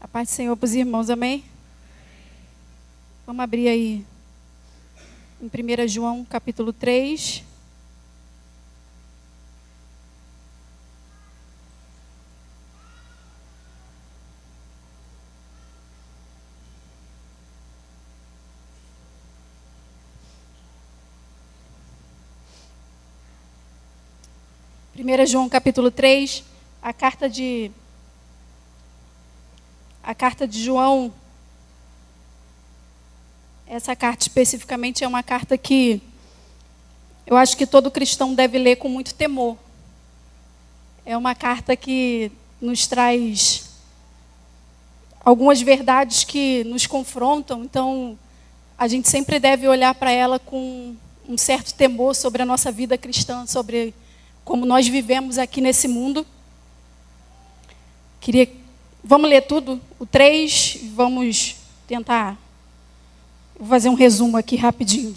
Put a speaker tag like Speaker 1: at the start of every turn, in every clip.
Speaker 1: A paz do Senhor para os irmãos, amém? Vamos abrir aí em 1 João capítulo 3. João capítulo 3, a carta de João. Essa carta especificamente é uma carta que eu acho que todo cristão deve ler com muito temor. É uma carta que nos traz algumas verdades que nos confrontam, então a gente sempre deve olhar para ela com um certo temor sobre a nossa vida cristã, sobre como nós vivemos aqui nesse mundo. Vamos ler tudo, o 3, vamos tentar. Vou fazer um resumo aqui rapidinho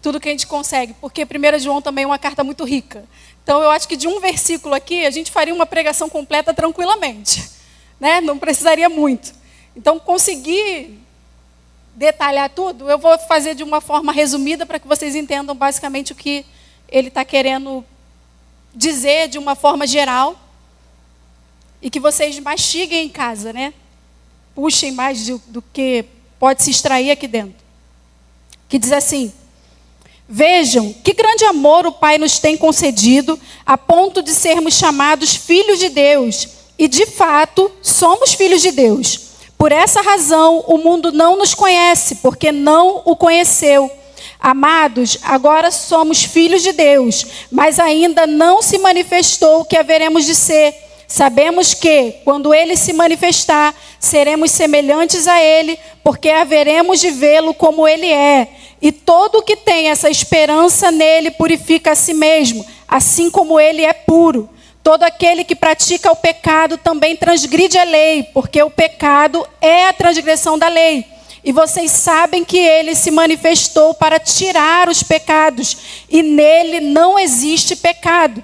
Speaker 1: tudo que a gente consegue, porque 1 João também é uma carta muito rica. Então eu acho que de um versículo aqui a gente faria uma pregação completa tranquilamente, né? Não precisaria muito. Então conseguir detalhar tudo, eu vou fazer de uma forma resumida para que vocês entendam basicamente o que ele está querendo dizer de uma forma geral e que vocês mastiguem em casa, né? Puxem mais do que pode se extrair aqui dentro. Que diz assim: vejam que grande amor o Pai nos tem concedido a ponto de sermos chamados filhos de Deus. E de fato somos filhos de Deus. Por essa razão o mundo não nos conhece, porque não o conheceu. Amados, agora somos filhos de Deus, mas ainda não se manifestou o que haveremos de ser. Sabemos que, quando Ele se manifestar, seremos semelhantes a Ele, porque haveremos de vê-lo como Ele é. E todo o que tem essa esperança nele purifica a si mesmo, assim como Ele é puro. Todo aquele que pratica o pecado também transgride a lei, porque o pecado é a transgressão da lei. E vocês sabem que Ele se manifestou para tirar os pecados, e nele não existe pecado.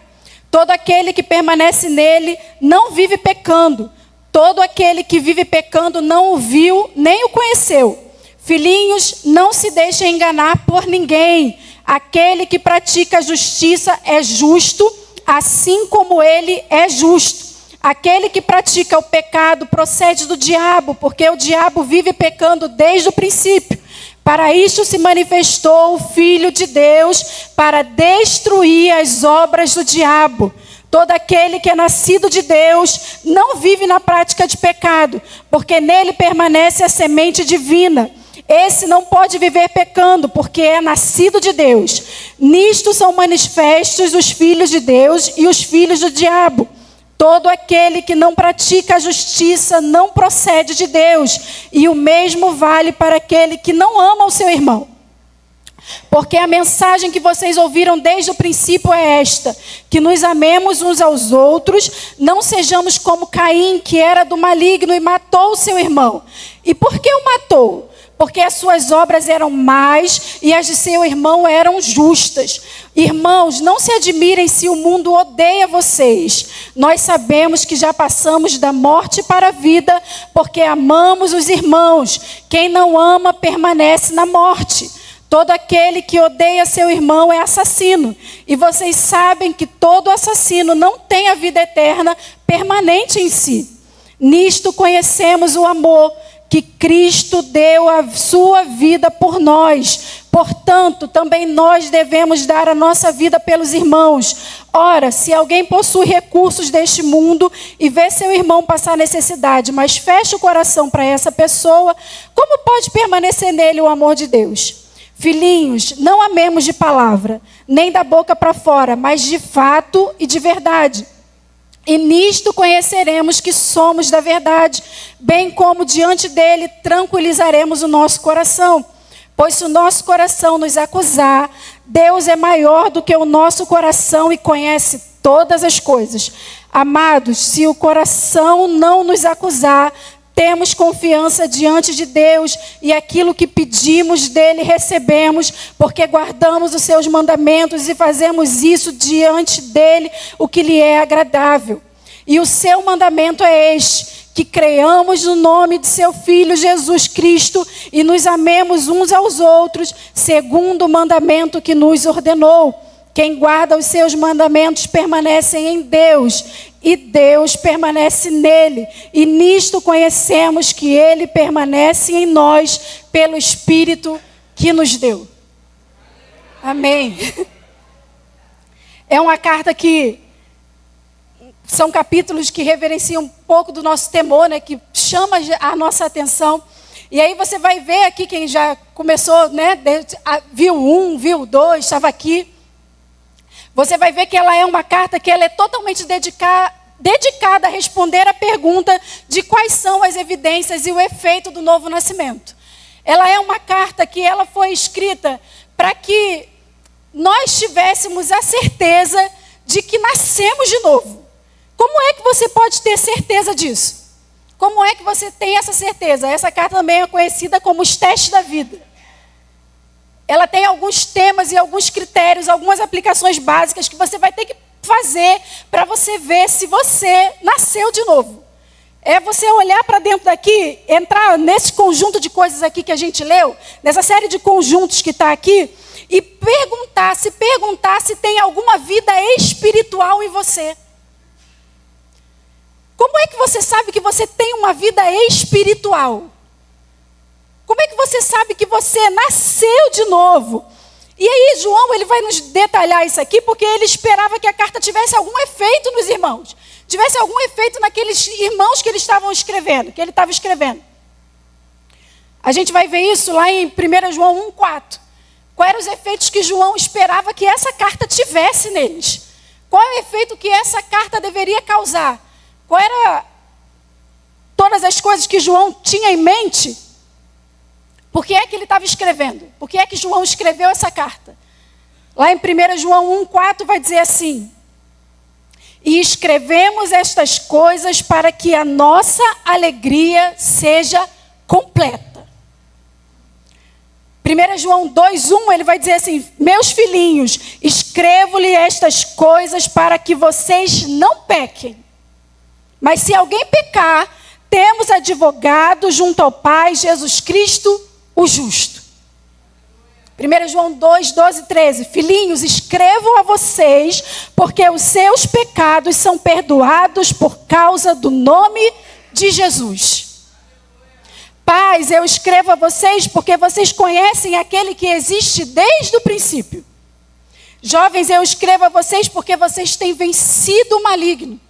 Speaker 1: Todo aquele que permanece nele não vive pecando. Todo aquele que vive pecando não o viu, nem o conheceu. Filhinhos, não se deixem enganar por ninguém. Aquele que pratica a justiça é justo, assim como Ele é justo. Aquele que pratica o pecado procede do diabo, porque o diabo vive pecando desde o princípio. Para isto se manifestou o Filho de Deus, para destruir as obras do diabo. Todo aquele que é nascido de Deus não vive na prática de pecado, porque nele permanece a semente divina. Esse não pode viver pecando, porque é nascido de Deus. Nisto são manifestos os filhos de Deus e os filhos do diabo. Todo aquele que não pratica a justiça não procede de Deus, e o mesmo vale para aquele que não ama o seu irmão. Porque a mensagem que vocês ouviram desde o princípio é esta: que nos amemos uns aos outros, não sejamos como Caim, que era do maligno e matou o seu irmão. E por que o matou? Porque as suas obras eram más e as de seu irmão eram justas. Irmãos, não se admirem se o mundo odeia vocês. Nós sabemos que já passamos da morte para a vida, porque amamos os irmãos. Quem não ama permanece na morte. Todo aquele que odeia seu irmão é assassino. E vocês sabem que todo assassino não tem a vida eterna permanente em si. Nisto conhecemos o amor, que Cristo deu a sua vida por nós. Portanto, também nós devemos dar a nossa vida pelos irmãos. Ora, se alguém possui recursos deste mundo e vê seu irmão passar necessidade, mas fecha o coração para essa pessoa, como pode permanecer nele o amor de Deus? Filhinhos, não amemos de palavra, nem da boca para fora, mas de fato e de verdade. E nisto conheceremos que somos da verdade, bem como diante dele tranquilizaremos o nosso coração. Pois se o nosso coração nos acusar, Deus é maior do que o nosso coração e conhece todas as coisas. Amados, se o coração não nos acusar, temos confiança diante de Deus e aquilo que pedimos dele recebemos, porque guardamos os seus mandamentos e fazemos isso diante dele, o que lhe é agradável. E o seu mandamento é este: que creiamos no nome de seu Filho Jesus Cristo e nos amemos uns aos outros, segundo o mandamento que nos ordenou. Quem guarda os seus mandamentos permanece em Deus, e Deus permanece nele. E nisto conhecemos que ele permanece em nós pelo Espírito que nos deu. Amém. É uma carta que são capítulos que reverenciam um pouco do nosso temor, né, que chama a nossa atenção. E aí você vai ver aqui, quem já começou, né, viu 1, viu 2, estava aqui. Você vai ver que ela é uma carta que ela é totalmente dedicada a responder a pergunta de quais são as evidências e o efeito do novo nascimento. Ela é uma carta que ela foi escrita para que nós tivéssemos a certeza de que nascemos de novo. Como é que você pode ter certeza disso? Como é que você tem essa certeza? Essa carta também é conhecida como os testes da vida. Ela tem alguns temas e alguns critérios, algumas aplicações básicas que você vai ter que fazer para você ver se você nasceu de novo. É você olhar para dentro daqui, entrar nesse conjunto de coisas aqui que a gente leu, nessa série de conjuntos que está aqui, e perguntar se tem alguma vida espiritual em você. Como é que você sabe que você tem uma vida espiritual? Como é que você sabe que você nasceu de novo? E aí João ele vai nos detalhar isso aqui, porque ele esperava que a carta tivesse algum efeito nos irmãos. Tivesse algum efeito naqueles irmãos que ele estava escrevendo. A gente vai ver isso lá em 1 João 1,4. Quais eram os efeitos que João esperava que essa carta tivesse neles? Qual é o efeito que essa carta deveria causar? Qual era todas as coisas que João tinha em mente? Por que é que ele estava escrevendo? Por que é que João escreveu essa carta? Lá em 1 João 1,4 vai dizer assim: e escrevemos estas coisas para que a nossa alegria seja completa. 1 João 2,1 ele vai dizer assim: meus filhinhos, escrevo-lhe estas coisas para que vocês não pequem. Mas se alguém pecar, temos advogado junto ao Pai, Jesus Cristo, o justo. 1 João 2, 12 e 13. Filhinhos, escrevo a vocês, porque os seus pecados são perdoados por causa do nome de Jesus. Pais, eu escrevo a vocês porque vocês conhecem aquele que existe desde o princípio. Jovens, eu escrevo a vocês porque vocês têm vencido o maligno.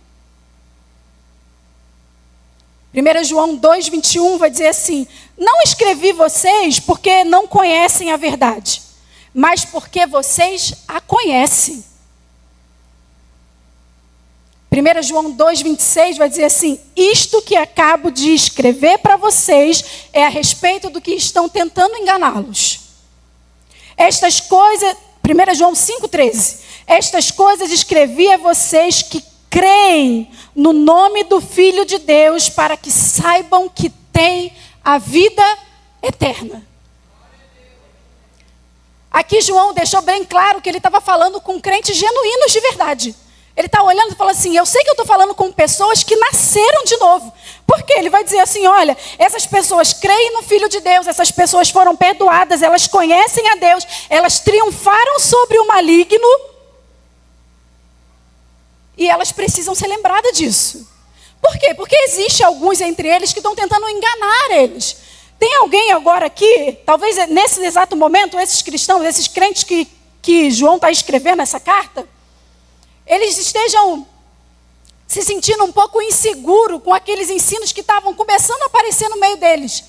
Speaker 1: 1 João 2, 21 vai dizer assim: não escrevi vocês porque não conhecem a verdade, mas porque vocês a conhecem. 1 João 2, 26 vai dizer assim: isto que acabo de escrever para vocês é a respeito do que estão tentando enganá-los. Estas coisas, 1 João 5, 13, estas coisas escrevi a vocês que creem no nome do Filho de Deus, para que saibam que têm a vida eterna. Aqui João deixou bem claro que ele estava falando com crentes genuínos de verdade. Ele está olhando e fala assim: eu sei que eu estou falando com pessoas que nasceram de novo. Por quê? Ele vai dizer assim: olha, essas pessoas creem no Filho de Deus, essas pessoas foram perdoadas, elas conhecem a Deus, elas triunfaram sobre o maligno, e elas precisam ser lembradas disso. Por quê? Porque existe alguns entre eles que estão tentando enganar eles. Tem alguém agora aqui, talvez nesse exato momento, esses cristãos, esses crentes que João está escrevendo essa carta, eles estejam se sentindo um pouco inseguros com aqueles ensinos que estavam começando a aparecer no meio deles.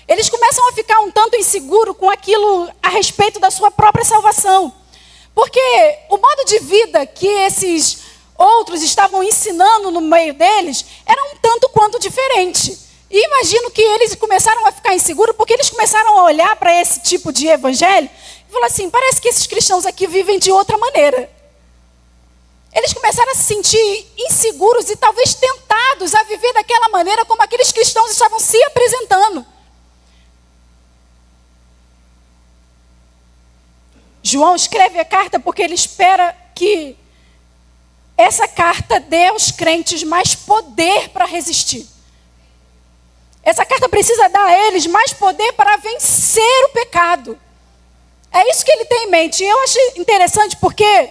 Speaker 1: Eles começam a ficar um tanto inseguros com aquilo a respeito da sua própria salvação. Porque o modo de vida que esses outros estavam ensinando no meio deles era um tanto quanto diferente. E imagino que eles começaram a ficar inseguros porque eles começaram a olhar para esse tipo de evangelho e falaram assim: parece que esses cristãos aqui vivem de outra maneira. Eles começaram a se sentir inseguros e talvez tentados a viver daquela maneira como aqueles cristãos estavam se apresentando. João escreve a carta porque ele espera que essa carta dê aos crentes mais poder para resistir. Essa carta precisa dar a eles mais poder para vencer o pecado. É isso que ele tem em mente. E eu acho interessante porque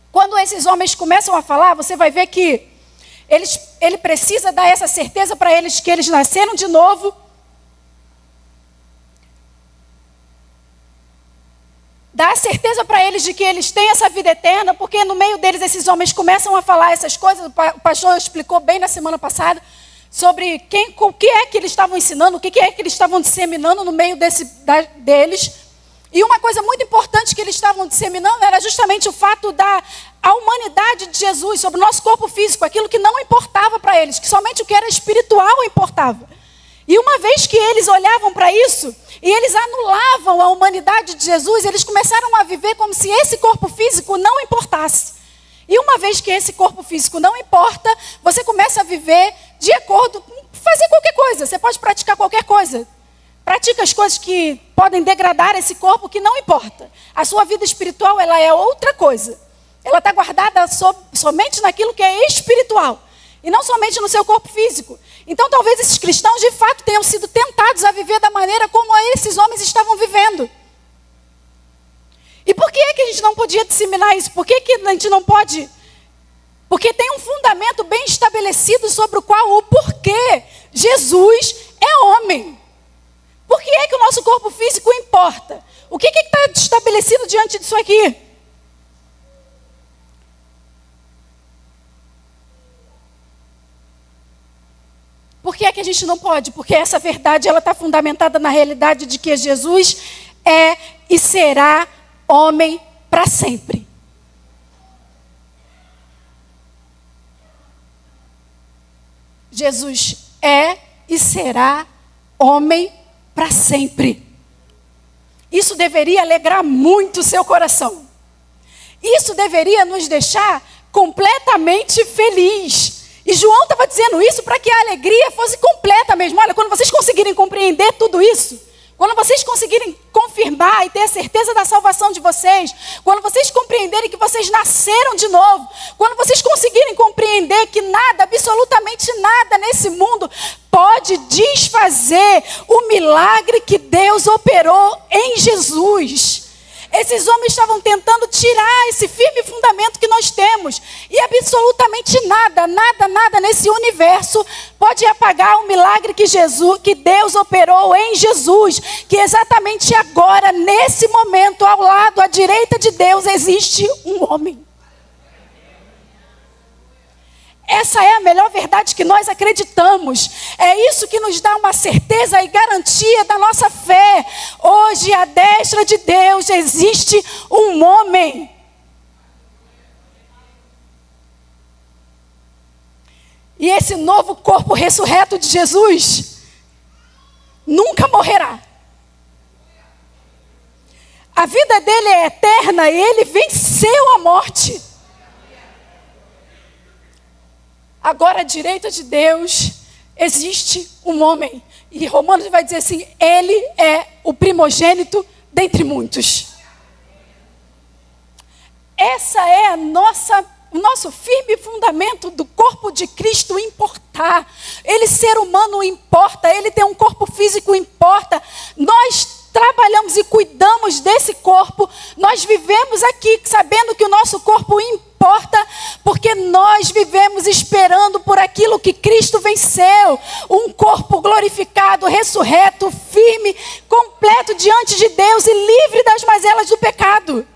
Speaker 1: quando esses homens começam a falar, você vai ver que ele precisa dar essa certeza para eles que eles nasceram de novo. Dá a certeza para eles de que eles têm essa vida eterna, porque no meio deles esses homens começam a falar essas coisas. O pastor explicou bem na semana passada sobre o que é que eles estavam ensinando, o que é que eles estavam disseminando no meio deles. E uma coisa muito importante que eles estavam disseminando era justamente o fato da humanidade de Jesus, sobre o nosso corpo físico, aquilo que não importava para eles, que somente o que era espiritual importava. E uma vez que eles olhavam para isso, e eles anulavam a humanidade de Jesus, eles começaram a viver como se esse corpo físico não importasse. E uma vez que esse corpo físico não importa, você começa a viver de acordo com fazer qualquer coisa. Você pode praticar qualquer coisa. Pratica as coisas que podem degradar esse corpo, que não importa. A sua vida espiritual, ela é outra coisa. Ela está guardada somente naquilo que é espiritual. E não somente no seu corpo físico. Então talvez esses cristãos de fato tenham sido tentados a viver da maneira como esses homens estavam vivendo. E por que é que a gente não podia disseminar isso? Por que a gente não pode? Porque tem um fundamento bem estabelecido sobre o qual o porquê Jesus é homem. Por que é que o nosso corpo físico importa? O que está estabelecido diante disso aqui? Por que é que a gente não pode? Porque essa verdade ela está fundamentada na realidade de que Jesus é e será homem para sempre. Jesus é e será homem para sempre. Isso deveria alegrar muito o seu coração. Isso deveria nos deixar completamente felizes. E João estava dizendo isso para que a alegria fosse completa mesmo. Olha, quando vocês conseguirem compreender tudo isso, quando vocês conseguirem confirmar e ter a certeza da salvação de vocês, quando vocês compreenderem que vocês nasceram de novo, quando vocês conseguirem compreender que nada, absolutamente nada nesse mundo pode desfazer o milagre que Deus operou em Jesus. Esses homens estavam tentando tirar esse firme fundamento que nós temos. E absolutamente nada nesse universo pode apagar o milagre que Deus operou em Jesus. Que exatamente agora, nesse momento, ao lado, à direita de Deus, existe um homem. Essa é a melhor verdade que nós acreditamos. É isso que nos dá uma certeza e garantia da nossa fé. Hoje, à destra de Deus, existe um homem. E esse novo corpo ressurreto de Jesus nunca morrerá. A vida dele é eterna e ele venceu a morte. Agora, à direita de Deus, existe um homem. E Romanos vai dizer assim, ele é o primogênito dentre muitos. Essa é o nosso firme fundamento do corpo de Cristo importar. Ele ser humano importa, ele ter um corpo físico importa. Nós trabalhamos e cuidamos desse corpo. Nós vivemos aqui sabendo que o nosso corpo importa, porque nós vivemos esperando por aquilo que Cristo venceu. Um corpo glorificado, ressurreto, firme, completo diante de Deus e livre das mazelas do pecado.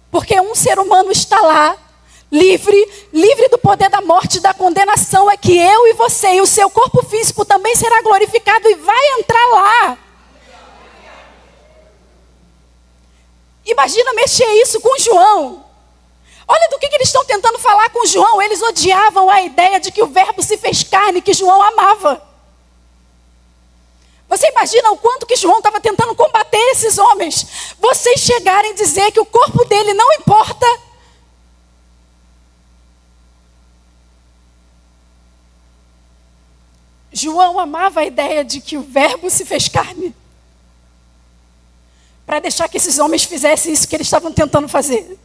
Speaker 1: Porque um ser humano está lá, livre do poder da morte e da condenação, é que eu e você e o seu corpo físico também será glorificado e vai entrar lá. Imagina mexer isso com João. Olha do que eles estão tentando falar com João. Eles odiavam a ideia de que o verbo se fez carne, que João amava. Você imagina o quanto que João estava tentando combater esses homens. Vocês chegarem a dizer que o corpo dele não importa. João amava a ideia de que o verbo se fez carne. Para deixar que esses homens fizessem isso que eles estavam tentando fazer.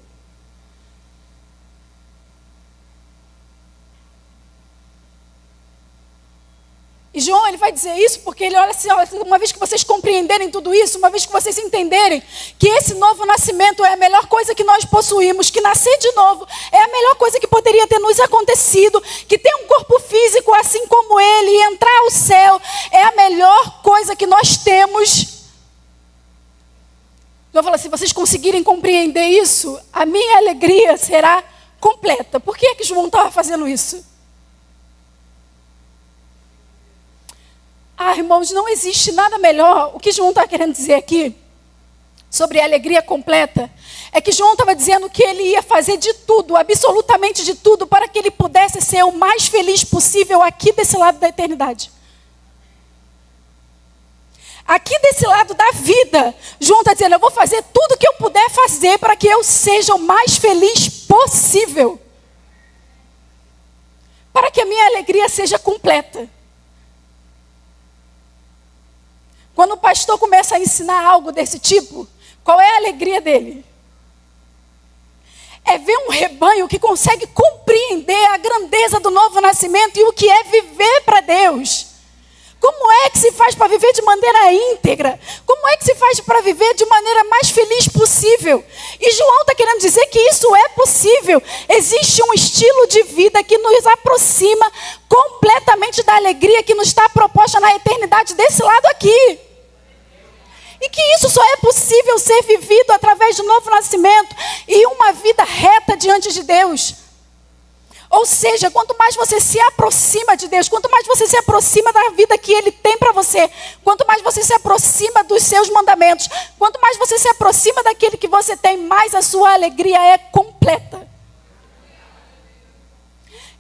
Speaker 1: E João, ele vai dizer isso porque ele olha assim, ó, uma vez que vocês compreenderem tudo isso, uma vez que vocês entenderem que esse novo nascimento é a melhor coisa que nós possuímos, que nascer de novo é a melhor coisa que poderia ter nos acontecido, que ter um corpo físico assim como ele e entrar ao céu é a melhor coisa que nós temos. João fala, se vocês conseguirem compreender isso, a minha alegria será completa. Por que é que João estava fazendo isso? Ah, irmãos, não existe nada melhor. O que João está querendo dizer aqui, sobre a alegria completa, é que João estava dizendo que ele ia fazer de tudo, absolutamente de tudo, para que ele pudesse ser o mais feliz possível aqui desse lado da eternidade. Aqui desse lado da vida, João está dizendo, eu vou fazer tudo o que eu puder fazer para que eu seja o mais feliz possível. Para que a minha alegria seja completa. Quando o pastor começa a ensinar algo desse tipo, qual é a alegria dele? É ver um rebanho que consegue compreender a grandeza do novo nascimento e o que é viver para Deus. Como é que se faz para viver de maneira íntegra? Como é que se faz para viver de maneira mais feliz possível? E João está querendo dizer que isso é possível. Existe um estilo de vida que nos aproxima completamente da alegria que nos está proposta na eternidade desse lado aqui. E que isso só é possível ser vivido através do novo nascimento e uma vida reta diante de Deus. Ou seja, quanto mais você se aproxima de Deus, quanto mais você se aproxima da vida que Ele tem para você, quanto mais você se aproxima dos seus mandamentos, quanto mais você se aproxima daquele que você tem, mais a sua alegria é completa.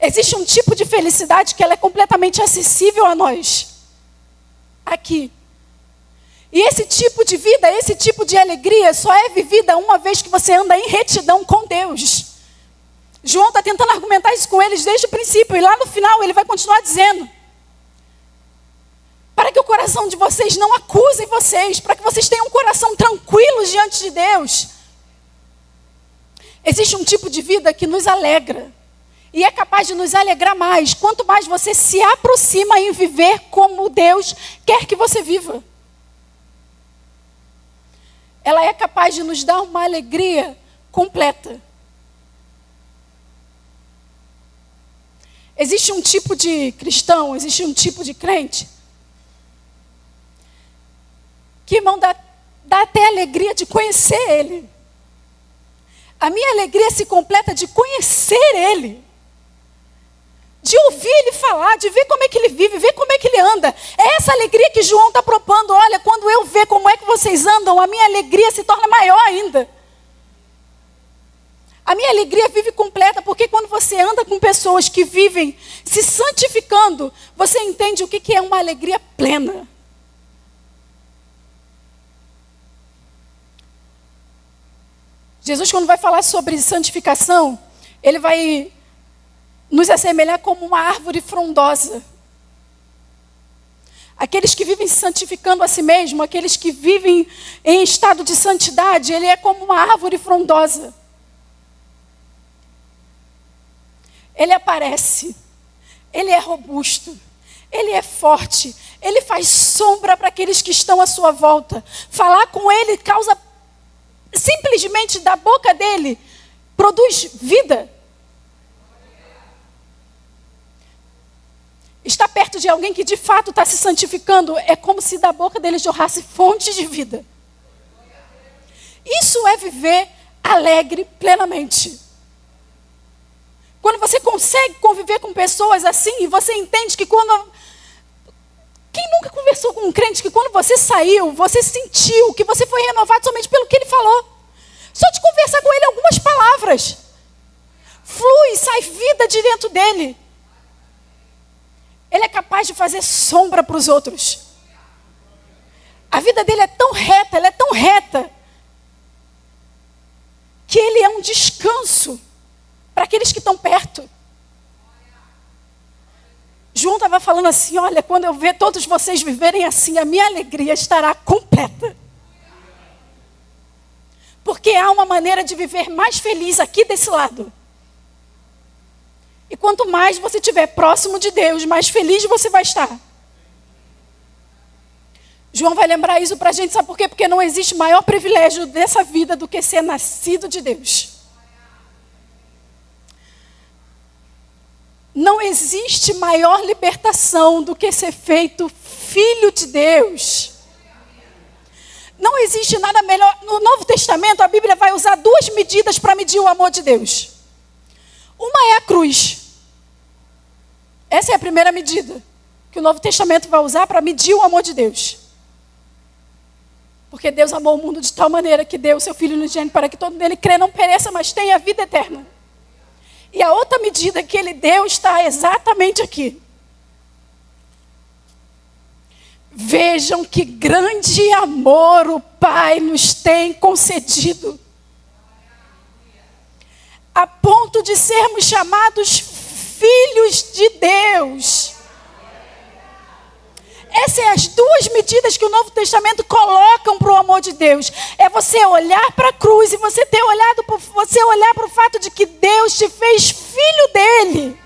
Speaker 1: Existe um tipo de felicidade que ela é completamente acessível a nós. Aqui. E esse tipo de vida, esse tipo de alegria só é vivida uma vez que você anda em retidão com Deus. João está tentando argumentar isso com eles desde o princípio. E lá no final ele vai continuar dizendo. Para que o coração de vocês não acuse vocês. Para que vocês tenham um coração tranquilo diante de Deus. Existe um tipo de vida que nos alegra. E é capaz de nos alegrar mais. Quanto mais você se aproxima em viver como Deus quer que você viva. Ela é capaz de nos dar uma alegria completa. Existe um tipo de cristão, existe um tipo de crente que, irmão, dá até alegria de conhecer Ele. A minha alegria se completa de conhecer Ele. De ouvir Ele falar, de ver como é que Ele vive, ver como é que Ele anda. É essa alegria que João está propondo. Olha, quando eu ver como é que vocês andam, a minha alegria se torna maior ainda. A minha alegria vive completa, porque quando você anda com pessoas que vivem se santificando, você entende o que é uma alegria plena. Jesus, quando vai falar sobre santificação, Ele vai nos assemelhar como uma árvore frondosa. Aqueles que vivem se santificando a si mesmo, aqueles que vivem em estado de santidade, ele é como uma árvore frondosa. Ele aparece, ele é robusto, ele é forte, ele faz sombra para aqueles que estão à sua volta. Falar com ele causa, simplesmente da boca dele, produz vida. Estar perto de alguém que de fato está se santificando é como se da boca dele jorrasse fonte de vida. Isso é viver alegre plenamente. Quando você consegue conviver com pessoas assim, e você entende que quando... Quem nunca conversou com um crente que quando você saiu, você sentiu que você foi renovado somente pelo que ele falou? Só de conversar com ele algumas palavras. Flui, sai vida de dentro dele. Ele é capaz de fazer sombra para os outros. A vida dele é tão reta, ela é tão reta, que ele é um descanso para aqueles que estão perto. João estava falando assim, olha, quando eu ver todos vocês viverem assim, a minha alegria estará completa. Porque há uma maneira de viver mais feliz aqui desse lado. E quanto mais você estiver próximo de Deus, mais feliz você vai estar. João vai lembrar isso para a gente, sabe por quê? Porque não existe maior privilégio dessa vida do que ser nascido de Deus. Não existe maior libertação do que ser feito filho de Deus. Não existe nada melhor. No Novo Testamento, a Bíblia vai usar 2 medidas para medir o amor de Deus. Uma é a cruz. Essa é a primeira medida que o Novo Testamento vai usar para medir o amor de Deus. Porque Deus amou o mundo de tal maneira que deu o seu Filho unigênito para que todo nele crê não pereça, mas tenha a vida eterna. E a outra medida que ele deu está exatamente aqui. Vejam que grande amor o Pai nos tem concedido, a ponto de sermos chamados filhos de Deus. Essas são as 2 medidas que o Novo Testamento colocam para o amor de Deus. É você olhar para a cruz e você olhar para o fato de que Deus te fez filho dele.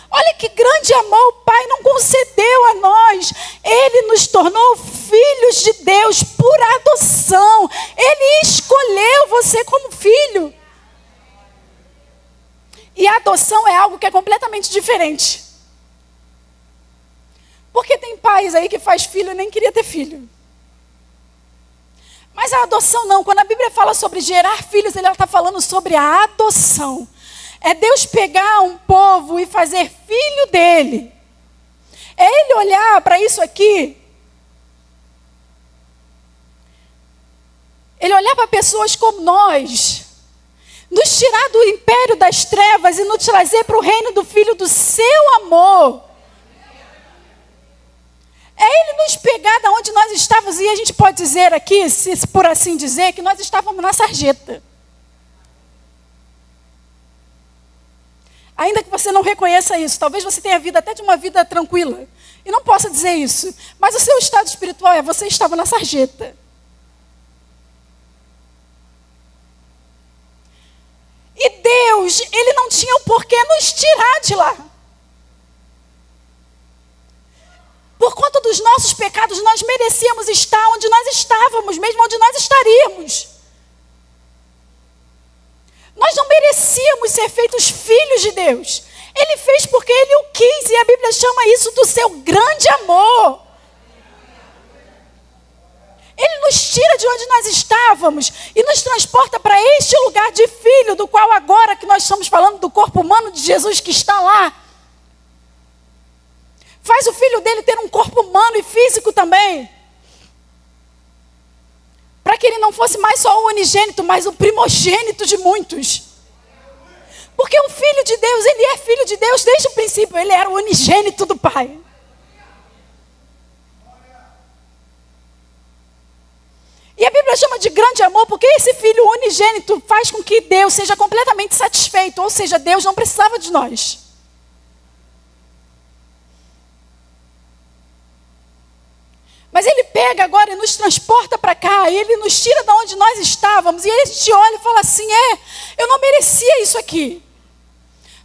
Speaker 1: Olha que grande amor o Pai não concedeu a nós. Ele nos tornou filhos de Deus por adoção. Ele escolheu você como filho. E a adoção é algo que é completamente diferente. Porque tem pais aí que faz filho e nem queria ter filho. Mas a adoção não. Quando a Bíblia fala sobre gerar filhos, ela está falando sobre a adoção. É Deus pegar um povo e fazer filho dele. É Ele olhar para isso aqui. Ele olhar para pessoas como nós. Nos tirar do império das trevas e nos trazer para o reino do Filho do seu amor. É Ele nos pegar da onde nós estávamos, e a gente pode dizer aqui, se por assim dizer, que nós estávamos na sarjeta. Ainda que você não reconheça isso, talvez você tenha vida até de uma vida tranquila, e não possa dizer isso, mas o seu estado espiritual é, você estava na sarjeta. E Deus, Ele não tinha o porquê nos tirar de lá. Por conta dos nossos pecados, nós merecíamos estar onde nós estávamos, mesmo onde nós estaríamos. Nós não merecíamos ser feitos filhos de Deus. Ele fez porque Ele o quis, e a Bíblia chama isso do seu grande amor. Ele nos tira de onde nós estávamos e nos transporta para este lugar de filho, do qual agora que nós estamos falando do corpo humano de Jesus que está lá, faz o filho dele ter um corpo humano e físico também. Para que ele não fosse mais só o unigênito, mas o primogênito de muitos. Porque o filho de Deus, ele é filho de Deus desde o princípio. Ele era o unigênito do Pai. E a Bíblia chama de grande amor porque esse filho unigênito faz com que Deus seja completamente satisfeito. Ou seja, Deus não precisava de nós. Mas Ele pega agora e nos transporta para cá, e Ele nos tira de onde nós estávamos, e aí a gente olha e fala assim, eu não merecia isso aqui.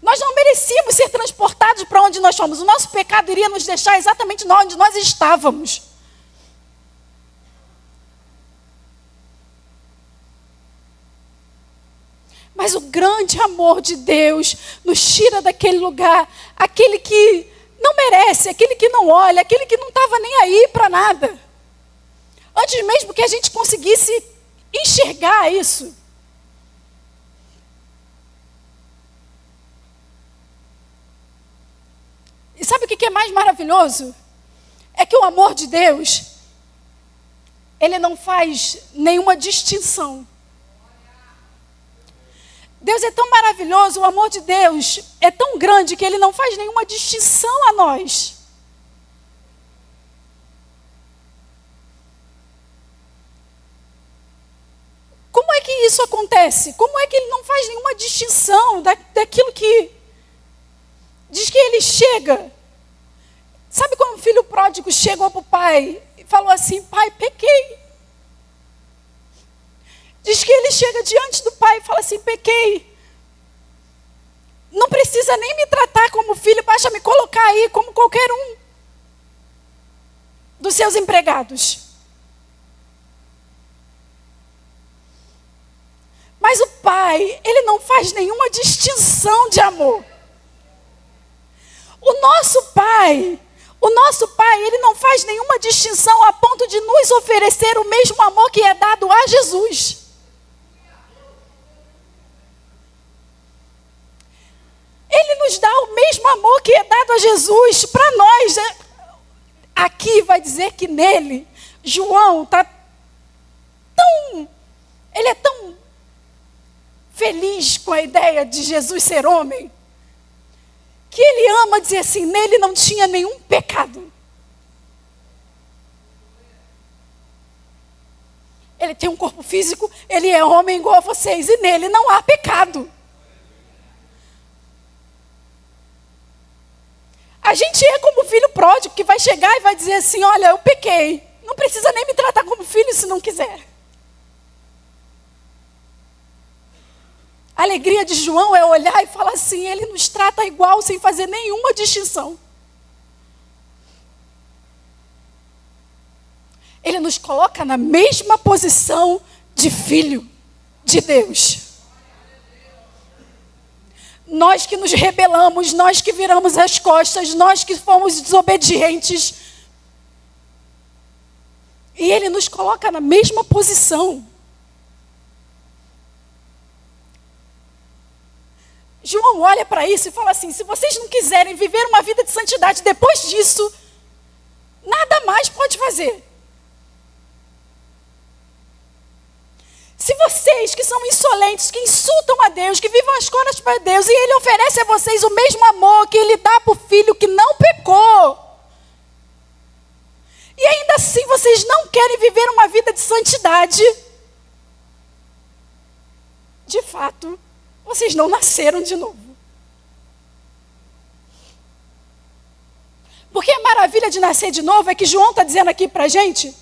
Speaker 1: Nós não merecíamos ser transportados para onde nós fomos. O nosso pecado iria nos deixar exatamente onde nós estávamos. Mas o grande amor de Deus nos tira daquele lugar, aquele que não merece, aquele que não olha, aquele que não estava nem aí para nada. Antes mesmo que a gente conseguisse enxergar isso. E sabe o que é mais maravilhoso? É que o amor de Deus, Ele não faz nenhuma distinção. Deus é tão maravilhoso, o amor de Deus é tão grande que Ele não faz nenhuma distinção a nós. Como é que isso acontece? Como é que Ele não faz nenhuma distinção daquilo que diz que Ele chega? Sabe quando o filho pródigo chegou para o pai e falou assim, pai, pequei. Diz que ele chega diante do pai e fala assim, pequei. Não precisa nem me tratar como filho, basta me colocar aí como qualquer um. dos seus empregados. Mas o pai, ele não faz nenhuma distinção de amor. O nosso pai, ele não faz nenhuma distinção a ponto de nos oferecer o mesmo amor que é dado a Jesus. Ele nos dá o mesmo amor que é dado a Jesus para nós. Aqui vai dizer que nele, João ele é tão feliz com a ideia de Jesus ser homem, que ele ama dizer assim, nele não tinha nenhum pecado. Ele tem um corpo físico, ele é homem igual a vocês, e nele não há pecado. A gente é como o filho pródigo, que vai chegar e vai dizer assim, olha, eu pequei. Não precisa nem me tratar como filho se não quiser. A alegria de João é olhar e falar assim, ele nos trata igual, sem fazer nenhuma distinção. Ele nos coloca na mesma posição de filho de Deus. Nós que nos rebelamos, nós que viramos as costas, nós que fomos desobedientes. E ele nos coloca na mesma posição. João olha para isso e fala assim, se vocês não quiserem viver uma vida de santidade depois disso, nada mais pode fazer. Se vocês que são insolentes, que insultam a Deus, que vivem as costas para Deus, e Ele oferece a vocês o mesmo amor que Ele dá para o filho que não pecou, e ainda assim vocês não querem viver uma vida de santidade, de fato, vocês não nasceram de novo. Porque a maravilha de nascer de novo é que João está dizendo aqui para a gente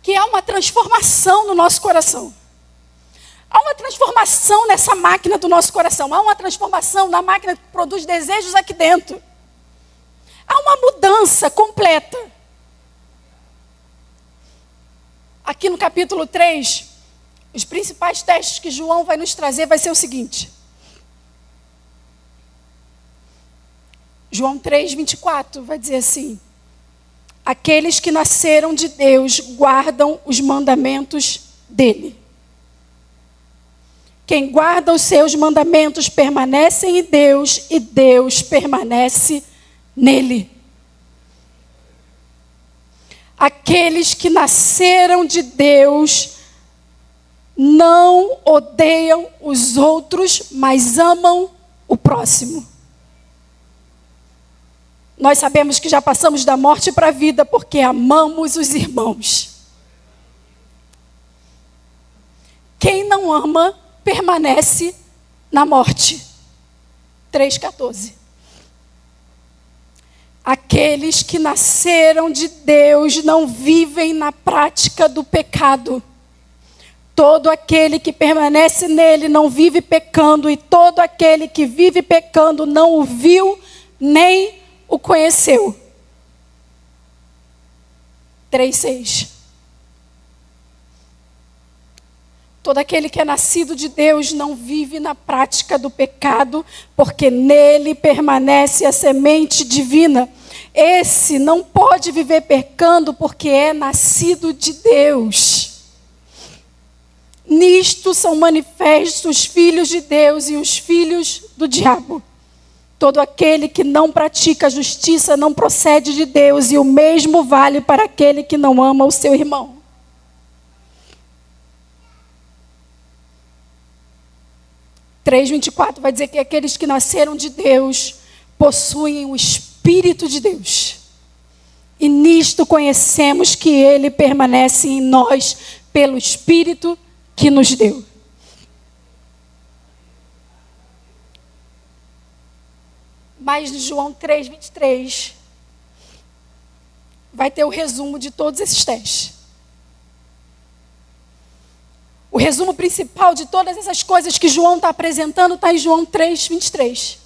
Speaker 1: que há uma transformação no nosso coração. Há uma transformação nessa máquina do nosso coração. Há uma transformação na máquina que produz desejos aqui dentro. Há uma mudança completa. Aqui no capítulo 3, os principais testes que João vai nos trazer vai ser o seguinte. João 3, 24 vai dizer assim: aqueles que nasceram de Deus guardam os mandamentos dele. Quem guarda os seus mandamentos permanece em Deus e Deus permanece nele. Aqueles que nasceram de Deus não odeiam os outros, mas amam o próximo. Nós sabemos que já passamos da morte para a vida porque amamos os irmãos. Quem não ama permanece na morte. 3,14. Aqueles que nasceram de Deus não vivem na prática do pecado. Todo aquele que permanece nele não vive pecando, e todo aquele que vive pecando não o viu nem o conheceu. 3,6. Todo aquele que é nascido de Deus não vive na prática do pecado, porque nele permanece a semente divina. Esse não pode viver pecando porque é nascido de Deus. Nisto são manifestos os filhos de Deus e os filhos do diabo. Todo aquele que não pratica a justiça não procede de Deus, e o mesmo vale para aquele que não ama o seu irmão. (3, 24) vai dizer que aqueles que nasceram de Deus possuem o Espírito de Deus. E nisto conhecemos que Ele permanece em nós pelo Espírito que nos deu. Mas João 3, 23 vai ter o resumo de todos esses testes. O resumo principal de todas essas coisas que João está apresentando está em João 3, 23.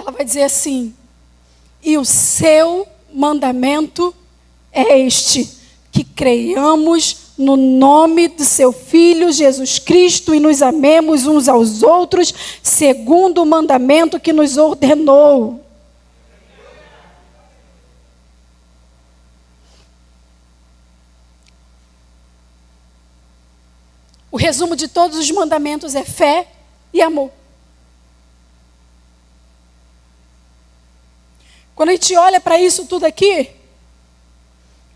Speaker 1: ela vai dizer assim: e o seu mandamento é este, que creiamos no nome do seu Filho Jesus Cristo e nos amemos uns aos outros, segundo o mandamento que nos ordenou. O resumo de todos os mandamentos é fé e amor. Quando a gente olha para isso tudo aqui,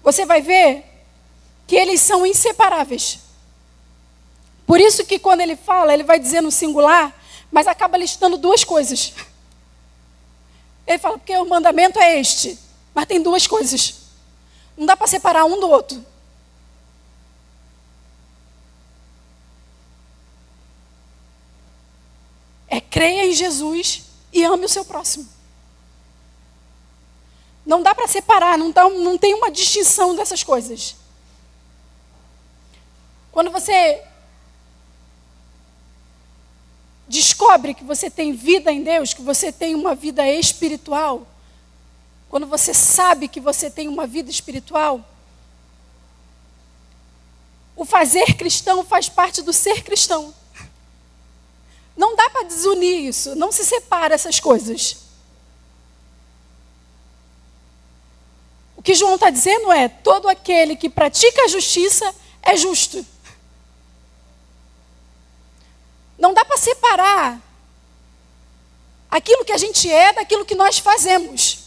Speaker 1: você vai ver que eles são inseparáveis. Por isso que quando ele fala, ele vai dizer no singular, mas acaba listando duas coisas. Ele fala, porque o mandamento é este, mas tem duas coisas. Não dá para separar um do outro. É creia em Jesus e ame o seu próximo. Não dá para separar, não tem uma distinção dessas coisas. Quando você descobre que você tem vida em Deus, que você tem uma vida espiritual, quando você sabe que você tem uma vida espiritual, o fazer cristão faz parte do ser cristão. Não dá para desunir isso, não se separa essas coisas. O que João está dizendo é, todo aquele que pratica a justiça é justo. Não dá para separar aquilo que a gente é daquilo que nós fazemos.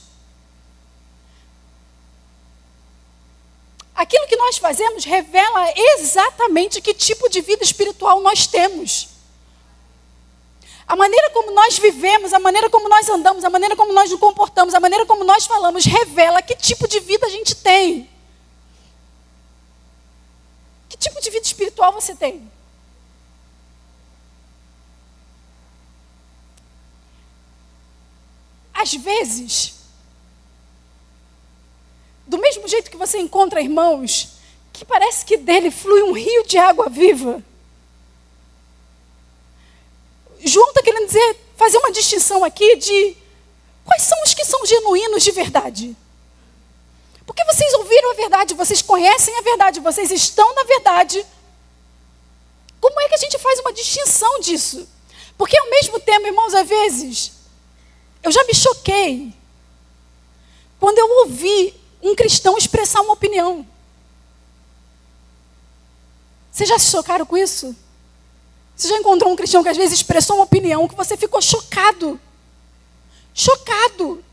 Speaker 1: Aquilo que nós fazemos revela exatamente que tipo de vida espiritual nós temos. A maneira como nós vivemos, a maneira como nós andamos, a maneira como nós nos comportamos, a maneira como nós falamos, revela que tipo de vida a gente tem. Que tipo de vida espiritual você tem? Às vezes, do mesmo jeito que você encontra irmãos, que parece que dele flui um rio de água viva. João está querendo dizer, fazer uma distinção aqui de quais são os que são genuínos de verdade. Porque vocês ouviram a verdade, vocês conhecem a verdade, vocês estão na verdade. Como é que a gente faz uma distinção disso? Porque ao mesmo tempo, irmãos, às vezes, eu já me choquei quando eu ouvi um cristão expressar uma opinião. Vocês já se chocaram com isso? Você já encontrou um cristão que às vezes expressou uma opinião que você ficou chocado? Chocado.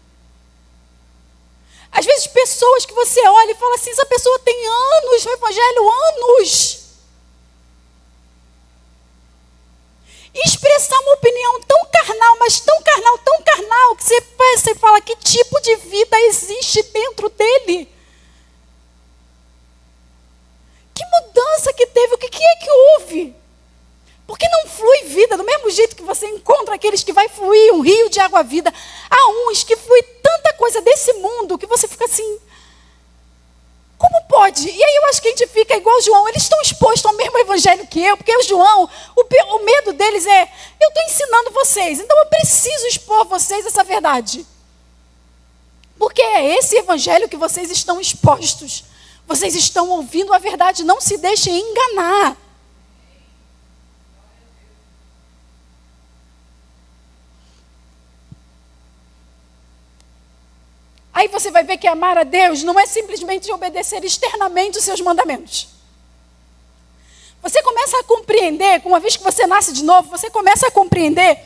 Speaker 1: Às vezes pessoas que você olha e fala assim, essa pessoa tem anos no evangelho, anos. E expressar uma opinião tão carnal, mas tão carnal, que você fala, que tipo de vida existe dentro dele? Que mudança que teve? O que é que houve? Porque não flui vida, do mesmo jeito que você encontra aqueles que vai fluir um rio de água-vida, há uns que flui tanta coisa desse mundo que você fica assim, como pode? E aí eu acho que a gente fica igual o João, eles estão expostos ao mesmo evangelho que eu, porque o João, o medo deles é, eu estou ensinando vocês, então eu preciso expor a vocês essa verdade. Porque é esse evangelho que vocês estão expostos, vocês estão ouvindo a verdade, não se deixem enganar. Aí você vai ver que amar a Deus não é simplesmente obedecer externamente os seus mandamentos. Você começa a compreender, uma vez que você nasce de novo, você começa a compreender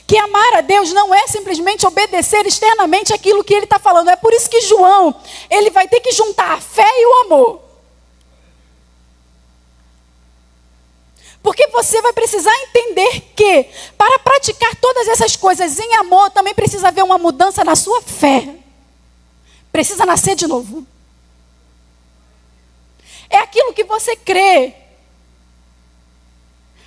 Speaker 1: que amar a Deus não é simplesmente obedecer externamente aquilo que ele está falando. É por isso que João, ele vai ter que juntar a fé e o amor. Porque você vai precisar entender que, para praticar todas essas coisas em amor, também precisa haver uma mudança na sua fé. Precisa nascer de novo. É aquilo que você crê.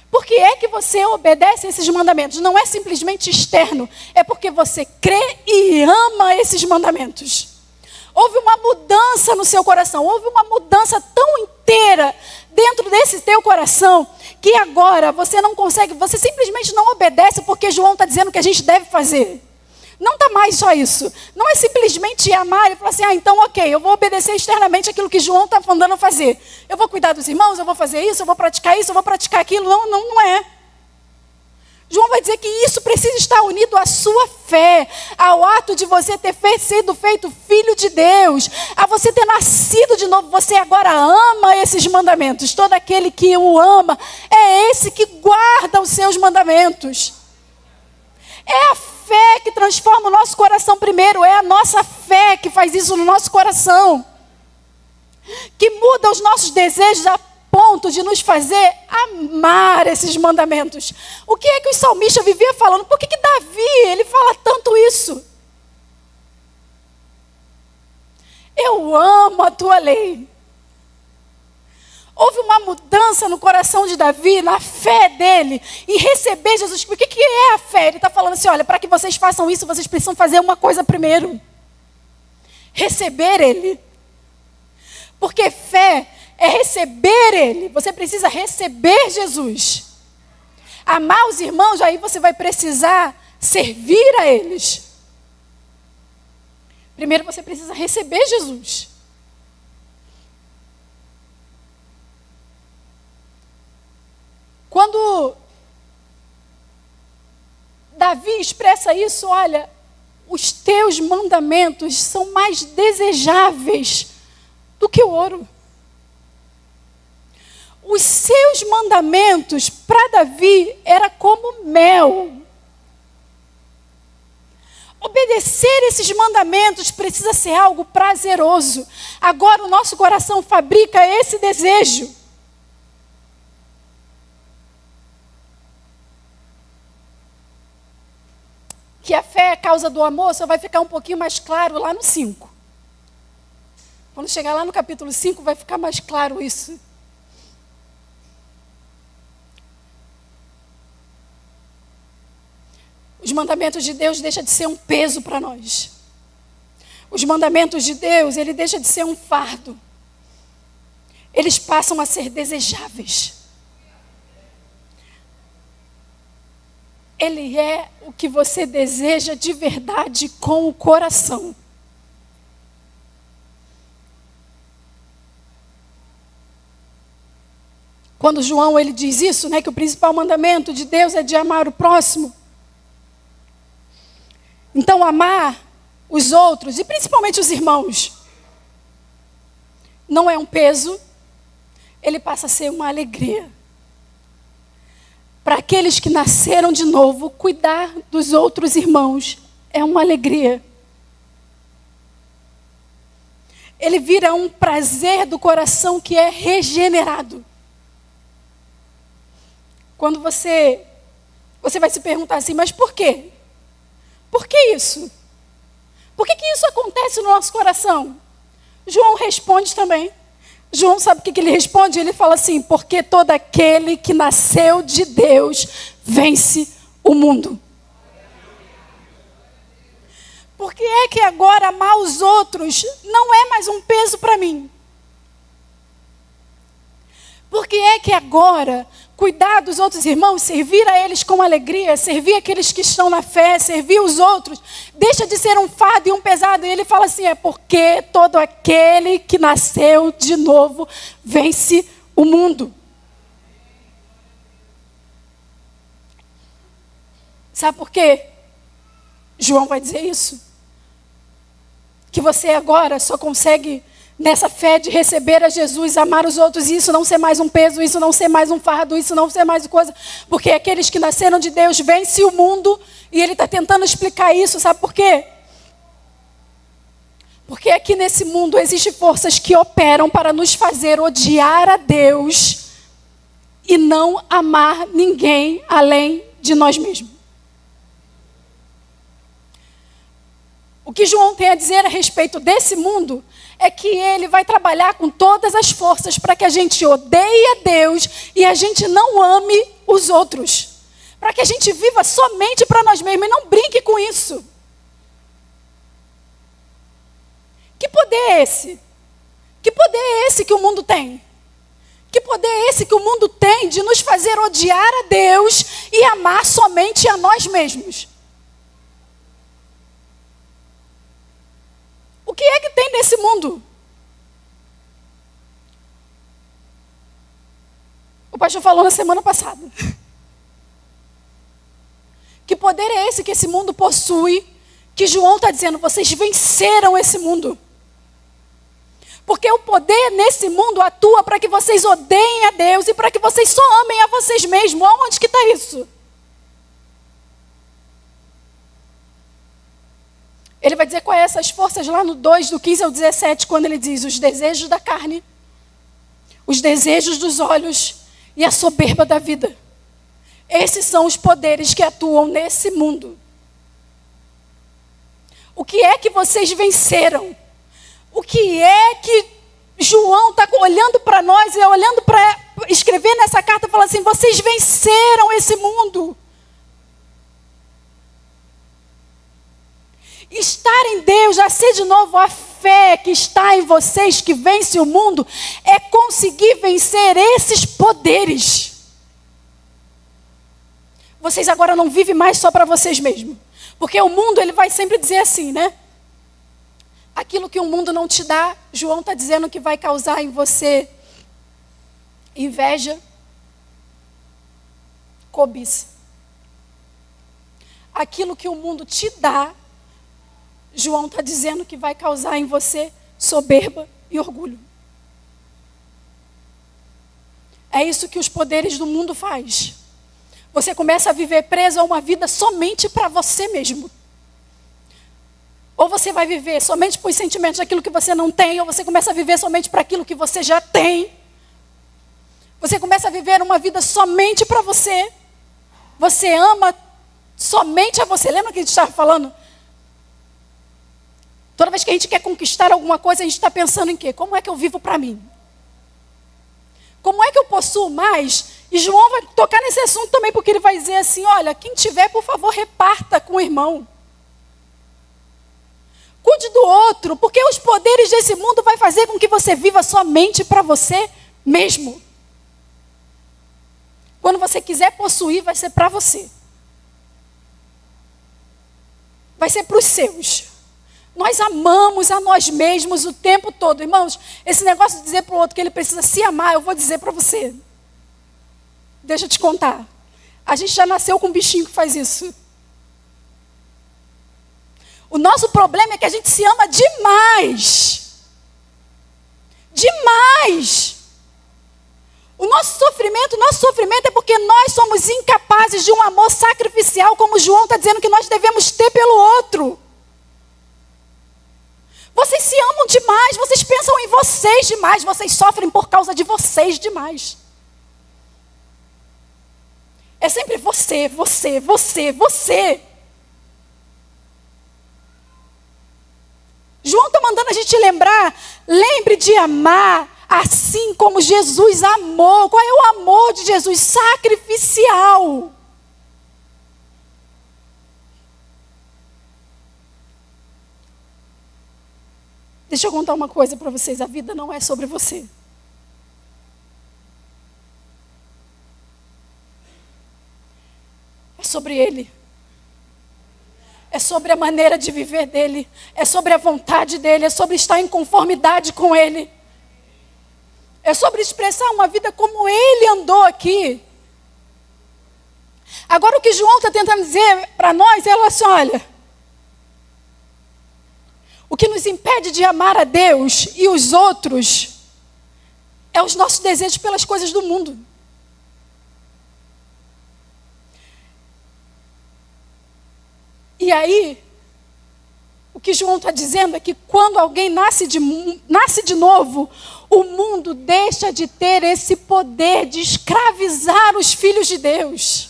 Speaker 1: Por que é que você obedece a esses mandamentos? Não é simplesmente externo. É porque você crê e ama esses mandamentos. Houve uma mudança no seu coração. Houve uma mudança tão inteira dentro desse teu coração que agora você não consegue, você simplesmente não obedece porque João está dizendo que a gente deve fazer. Não está mais só isso. Não é simplesmente amar e falar assim, então ok, eu vou obedecer externamente aquilo que João está mandando fazer. Eu vou cuidar dos irmãos, eu vou fazer isso, eu vou praticar isso, eu vou praticar aquilo. Não é. João vai dizer que isso precisa estar unido à sua fé, ao ato de você ter sido feito filho de Deus, a você ter nascido de novo. Você agora ama esses mandamentos. Todo aquele que o ama é esse que guarda os seus mandamentos. É a fé que transforma o nosso coração primeiro. É a nossa fé que faz isso no nosso coração. Que muda os nossos desejos a ponto de nos fazer amar esses mandamentos. O que é que o salmista vivia falando? Por que Davi, ele fala tanto isso? Eu amo a tua lei. Houve uma mudança no coração de Davi, na fé dele, em receber Jesus. O que é a fé? Ele está falando assim, olha, para que vocês façam isso, vocês precisam fazer uma coisa primeiro. Receber ele. Porque fé é receber ele. Você precisa receber Jesus. Amar os irmãos, aí você vai precisar servir a eles. Primeiro você precisa receber Jesus. Quando Davi expressa isso, olha, os teus mandamentos são mais desejáveis do que o ouro. Os seus mandamentos para Davi era como mel. Obedecer esses mandamentos precisa ser algo prazeroso. Agora o nosso coração fabrica esse desejo. Que a fé é causa do amor, só vai ficar um pouquinho mais claro lá no 5. Quando chegar lá no capítulo 5, vai ficar mais claro isso. Os mandamentos de Deus deixam de ser um peso para nós. Os mandamentos de Deus, ele deixa de ser um fardo. Eles passam a ser desejáveis. Ele é o que você deseja de verdade com o coração. Quando João ele diz isso, né, que o principal mandamento de Deus é de amar o próximo. Então amar os outros, e principalmente os irmãos, não é um peso, ele passa a ser uma alegria. Para aqueles que nasceram de novo, cuidar dos outros irmãos é uma alegria. Ele vira um prazer do coração que é regenerado. Quando você vai se perguntar assim, mas por quê? Por que isso? Por que isso acontece no nosso coração? João responde também. João sabe o que ele responde? Ele fala assim, porque todo aquele que nasceu de Deus vence o mundo. Por que é que agora amar os outros não é mais um peso para mim? Por que é que agora cuidar dos outros irmãos, servir a eles com alegria, servir aqueles que estão na fé, servir os outros, deixa de ser um fardo e um pesado? E ele fala assim, é porque todo aquele que nasceu de novo vence o mundo. Sabe por quê? João vai dizer isso. Que você agora só consegue, nessa fé de receber a Jesus, amar os outros, e isso não ser mais um peso, isso não ser mais um fardo, isso não ser mais coisa, porque aqueles que nasceram de Deus vencem o mundo, e ele está tentando explicar isso, sabe por quê? Porque aqui nesse mundo existem forças que operam para nos fazer odiar a Deus e não amar ninguém além de nós mesmos. O que João tem a dizer a respeito desse mundo é que ele vai trabalhar com todas as forças para que a gente odeie a Deus e a gente não ame os outros. Para que a gente viva somente para nós mesmos e não brinque com isso. Que poder é esse? Que poder é esse que o mundo tem? Que poder é esse que o mundo tem de nos fazer odiar a Deus e amar somente a nós mesmos? nesse mundo. O pastor falou na semana passada. Que poder é esse que esse mundo possui, que João está dizendo, vocês venceram esse mundo. Porque o poder nesse mundo atua para que vocês odeiem a Deus e para que vocês só amem a vocês mesmos. Aonde que está isso? Ele vai dizer quais essas forças lá no 2, do 15 ao 17, quando ele diz os desejos da carne, os desejos dos olhos e a soberba da vida. Esses são os poderes que atuam nesse mundo. O que é que vocês venceram? O que é que João está olhando para nós e olhando para escrever nessa carta, falando assim, vocês venceram esse mundo. Estar em Deus, nascer de novo, a fé que está em vocês, que vence o mundo, é conseguir vencer esses poderes. Vocês agora não vivem mais só para vocês mesmos. Porque o mundo, ele vai sempre dizer assim, né? Aquilo que o mundo não te dá, João está dizendo que vai causar em você inveja, cobiça. Aquilo que o mundo te dá, João está dizendo que vai causar em você soberba e orgulho. É isso que os poderes do mundo faz. Você começa a viver preso a uma vida somente para você mesmo. Ou você vai viver somente por sentimentos daquilo que você não tem, ou você começa a viver somente para aquilo que você já tem. Você começa a viver uma vida somente para você. Você ama somente a você. Lembra que a gente estava falando? Toda vez que a gente quer conquistar alguma coisa, a gente está pensando em quê? Como é que eu vivo para mim? Como é que eu possuo mais? E João vai tocar nesse assunto também, porque ele vai dizer assim, olha, quem tiver, por favor, reparta com o irmão. Cuide do outro, porque os poderes desse mundo vai fazer com que você viva somente para você mesmo. Quando você quiser possuir, vai ser para você. Vai ser para os seus. Nós amamos a nós mesmos o tempo todo. Irmãos, esse negócio de dizer para o outro que ele precisa se amar, eu vou dizer para você. Deixa eu te contar. A gente já nasceu com um bichinho que faz isso. O nosso problema é que a gente se ama demais. Demais. O nosso sofrimento é porque nós somos incapazes de um amor sacrificial, como João está dizendo que nós devemos ter pelo outro. Vocês se amam demais, vocês pensam em vocês demais, vocês sofrem por causa de vocês demais. É sempre você, você, você, você. João está mandando a gente lembrar, lembre de amar assim como Jesus amou. Qual é o amor de Jesus? Sacrificial. Deixa eu contar uma coisa para vocês, a vida não é sobre você. É sobre Ele. É sobre a maneira de viver dEle. É sobre a vontade dEle. É sobre estar em conformidade com Ele. É sobre expressar uma vida como Ele andou aqui. Agora o que João está tentando dizer para nós é assim, olha, o que nos impede de amar a Deus e os outros é os nossos desejos pelas coisas do mundo. E aí, o que João está dizendo é que quando alguém nasce de novo, o mundo deixa de ter esse poder de escravizar os filhos de Deus.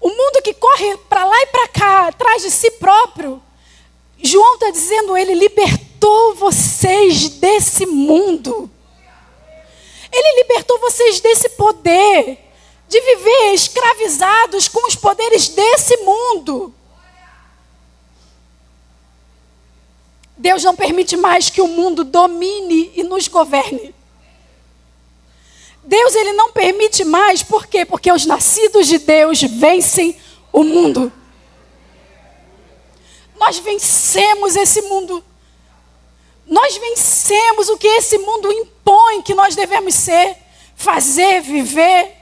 Speaker 1: O mundo que corre para lá e para cá, atrás de si próprio, João está dizendo, ele libertou vocês desse mundo. Ele libertou vocês desse poder de viver escravizados com os poderes desse mundo. Deus não permite mais que o mundo domine e nos governe. Deus, ele não permite mais, por quê? Porque os nascidos de Deus vencem o mundo. nós vencemos esse mundo. Nós vencemos o que esse mundo impõe que nós devemos ser, fazer, viver.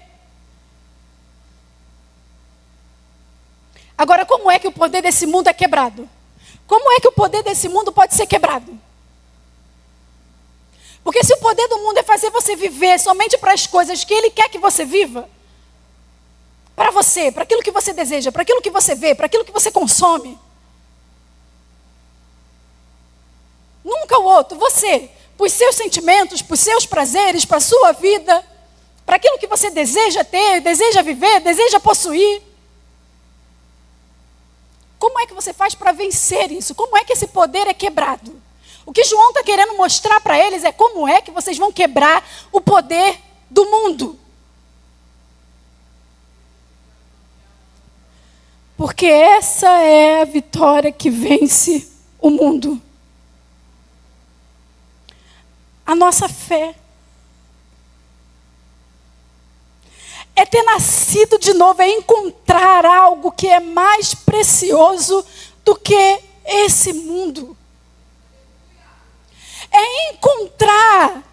Speaker 1: Agora, como é que o poder desse mundo é quebrado? Como é que o poder desse mundo pode ser quebrado? Porque se o poder do mundo é fazer você viver somente para as coisas que ele quer que você viva, para você, para aquilo que você deseja, para aquilo que você vê, para aquilo que você consome, nunca o outro, você, para os seus sentimentos, para os seus prazeres, para a sua vida, para aquilo que você deseja ter, deseja viver, deseja possuir. Como é que você faz para vencer isso? Como é que esse poder é quebrado? O que João está querendo mostrar para eles é como é que vocês vão quebrar o poder do mundo. Porque essa é a vitória que vence o mundo. A nossa fé é ter nascido de novo, é encontrar algo que é mais precioso do que esse mundo. É encontrar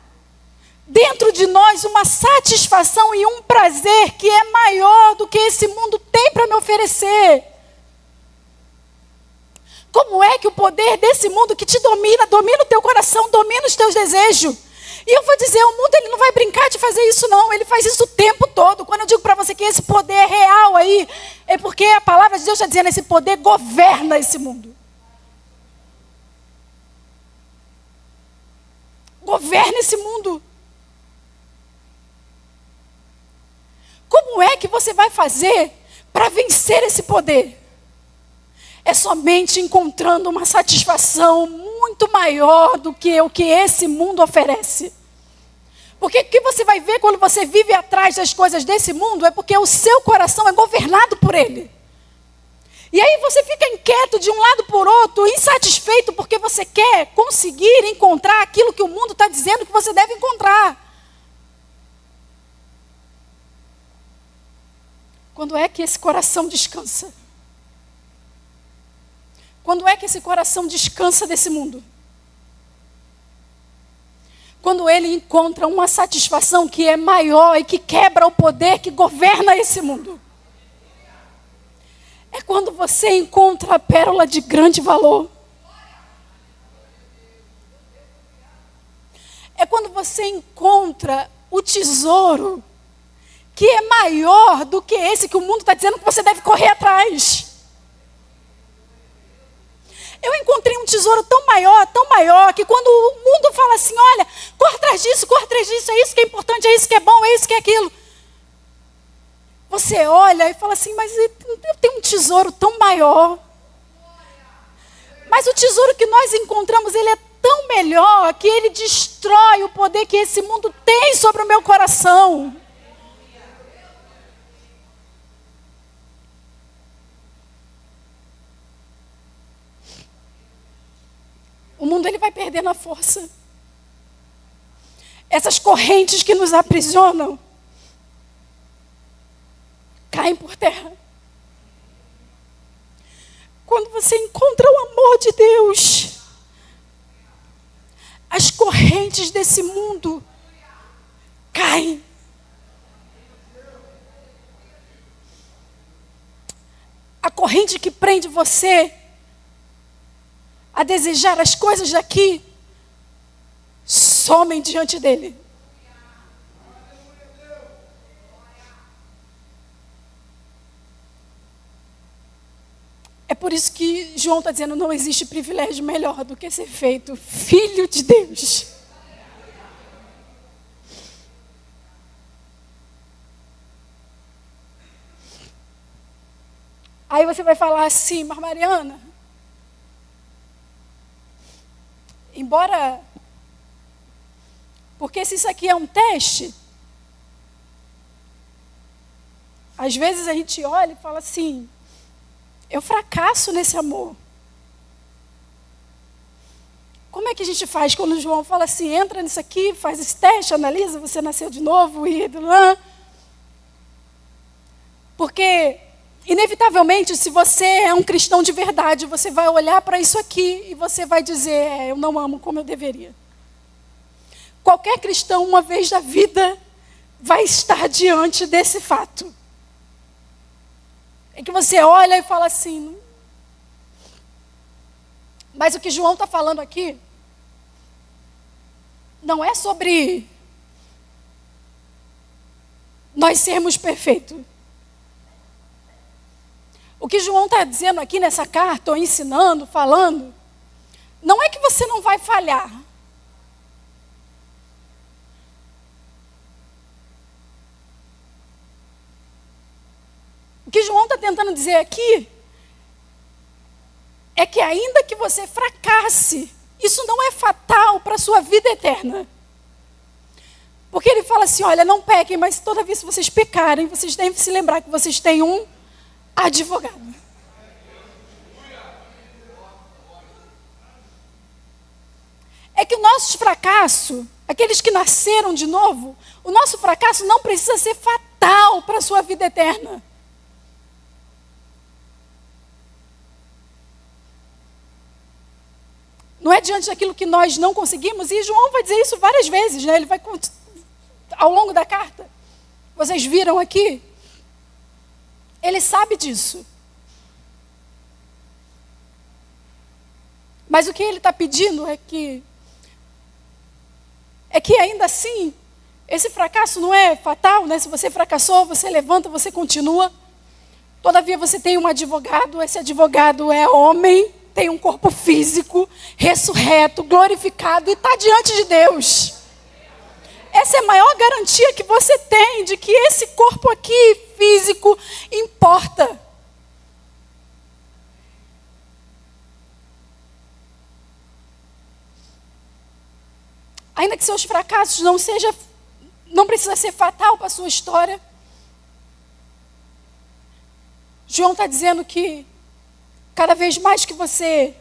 Speaker 1: dentro de nós uma satisfação e um prazer que é maior do que esse mundo tem para me oferecer. Como é que o poder desse mundo que te domina, domina o teu coração, domina os teus desejos? E eu vou dizer, o mundo ele não vai brincar de fazer isso não, ele faz isso o tempo todo. Quando eu digo para você que esse poder é real aí, é porque a palavra de Deus está dizendo, esse poder governa esse mundo. Governa esse mundo. Como é que você vai fazer para vencer esse poder? É somente encontrando uma satisfação muito maior do que o que esse mundo oferece. Porque o que você vai ver quando você vive atrás das coisas desse mundo é porque o seu coração é governado por ele. E aí você fica inquieto de um lado por outro, insatisfeito porque você quer conseguir encontrar aquilo que o mundo está dizendo que você deve encontrar. Quando é que esse coração descansa? Quando é que esse coração descansa desse mundo? Quando ele encontra uma satisfação que é maior e que quebra o poder que governa esse mundo. É quando você encontra a pérola de grande valor. É quando você encontra o tesouro que é maior do que esse que o mundo está dizendo que você deve correr atrás. Eu encontrei um tesouro tão maior, que quando o mundo fala assim, olha, corre atrás disso, é isso que é importante, é isso que é bom, é isso que é aquilo. Você olha e fala assim, mas eu tenho um tesouro tão maior. Mas o tesouro que nós encontramos, ele é tão melhor, que ele destrói o poder que esse mundo tem sobre o meu coração. O mundo ele vai perdendo a força. Essas correntes que nos aprisionam caem por terra. Quando você encontra o amor de Deus, as correntes desse mundo caem. A corrente que prende você a desejar as coisas daqui, somem diante dele. É por isso que João está dizendo, não existe privilégio melhor do que ser feito filho de Deus. Aí você vai falar assim, mas Mariana, embora, porque se isso aqui é um teste, às vezes a gente olha e fala assim, eu fracasso nesse amor. Como é que a gente faz quando o João fala assim, entra nisso aqui, faz esse teste, analisa, você nasceu de novo e... Porque Inevitavelmente, se você é um cristão de verdade, você vai olhar para isso aqui e você vai dizer, eu não amo como eu deveria. Qualquer cristão, uma vez na vida, vai estar diante desse fato. É que você olha e fala assim, mas o que João está falando aqui, não é sobre nós sermos perfeitos. O que João está dizendo aqui nessa carta, ou ensinando, falando, não é que você não vai falhar. O que João está tentando dizer aqui é que ainda que você fracasse, isso não é fatal para a sua vida eterna. Porque ele fala assim, olha, não pequem, mas toda vez que vocês pecarem, vocês devem se lembrar que vocês têm um advogado. É que o nosso fracasso, aqueles que nasceram de novo, o nosso fracasso não precisa ser fatal para a sua vida eterna. Não é diante daquilo que nós não conseguimos, e João vai dizer isso várias vezes, né? Ele vai, ao longo da carta, vocês viram aqui, ele sabe disso. Mas o que ele está pedindo é que ainda assim, esse fracasso não é fatal, né? Se você fracassou, você levanta, você continua. Todavia você tem um advogado, esse advogado é homem, tem um corpo físico, ressurreto, glorificado e está diante de Deus. Essa é a maior garantia que você tem de que esse corpo aqui, físico, importa. Ainda que seus fracassos não precisa ser fatal para a sua história. João está dizendo que cada vez mais que você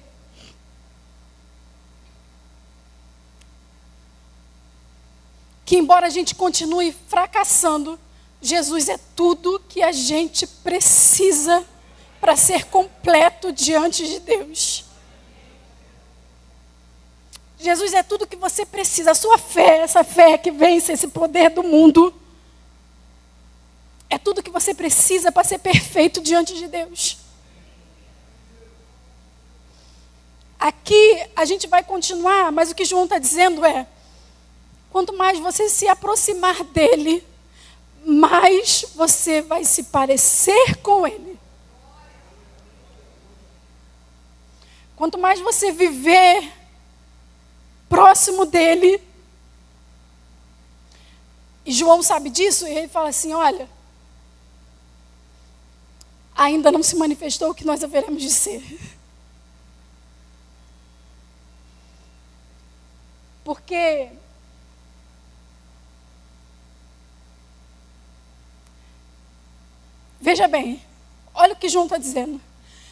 Speaker 1: que embora a gente continue fracassando, Jesus é tudo que a gente precisa para ser completo diante de Deus. Jesus é tudo que você precisa. A sua fé, essa fé que vence esse poder do mundo, é tudo que você precisa para ser perfeito diante de Deus. Aqui a gente vai continuar, mas o que João está dizendo é, quanto mais você se aproximar dele, mais você vai se parecer com ele. Quanto mais você viver próximo dele, e João sabe disso, e ele fala assim, olha, ainda não se manifestou o que nós haveremos de ser. Porque veja bem, olha o que João está dizendo.